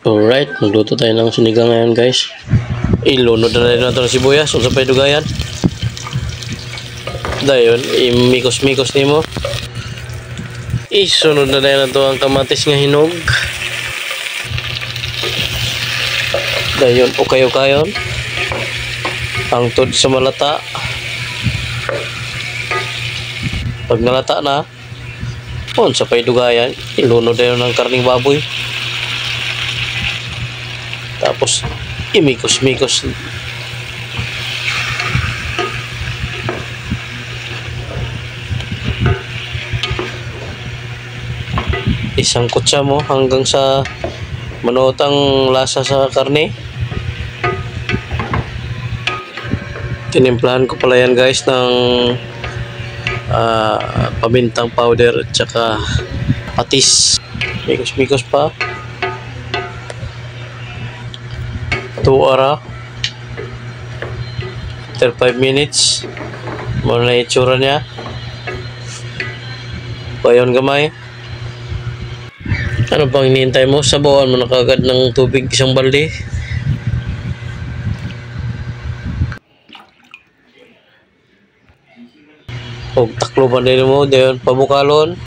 Alright, magluto tayo ng sinigang ngayon guys. Ilunod na rin natin ng sibuyas. Unsa pa dugayan. Dayon, imikos-mikos nimo. Isunod na rin nato ang kamatis nga hinog. Dayon, ukay-ukayon. Hangtod sa malata. Pag nalata na, unsa pa dugayan, ilunod na rin ng karning baboy. Tapos imikos-mikos. Isang kutsa mo hanggang sa manutang lasa sa karne. Tinimplahan ko pala yan guys ng pamintang powder at saka patis. Mikos-mikos pa. 2 ara after 5 minutes muna na itsura niya. Bayon gamay. Ano pang hinihintay mo? Sabawan mo na kagad ng tubig isang balde. Huwag takloban din mo. Dayon pabukalon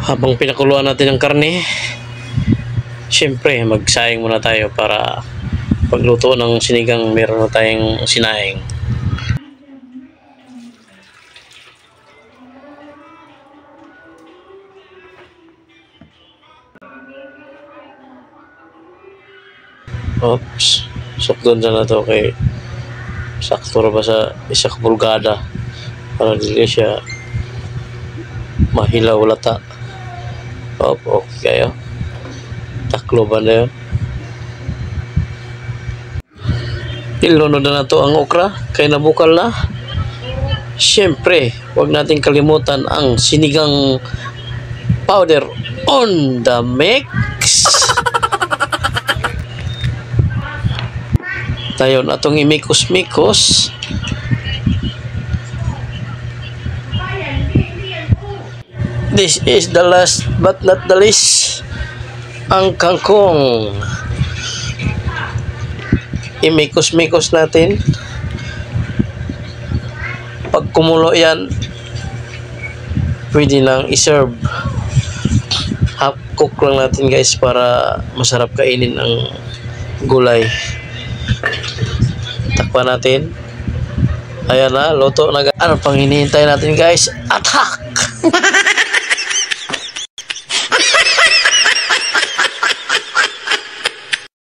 habang pinakuluan natin ang karne. Siyempre magsayang muna tayo para pagluto ng sinigang meron na tayong sinaing. Oops, sukdon na to kay sakto ba sa isa ka pulgada para dili siya mahilaw lata. Okay kayo. Takloban na yun. Ilunod na to ang okra kay nabukal na. Siyempre, huwag nating kalimutan ang sinigang powder on the mix. Tayon atong imikos-mikos. This is the last but not the least, ang kangkong. Imikos-mikos natin. Pag kumulo yan, pwede nang iserve. Half cook lang natin guys para masarap kainin ang gulay. Takpan natin. Ayan na, luto na. Ano pang hinihintay natin guys? Attack!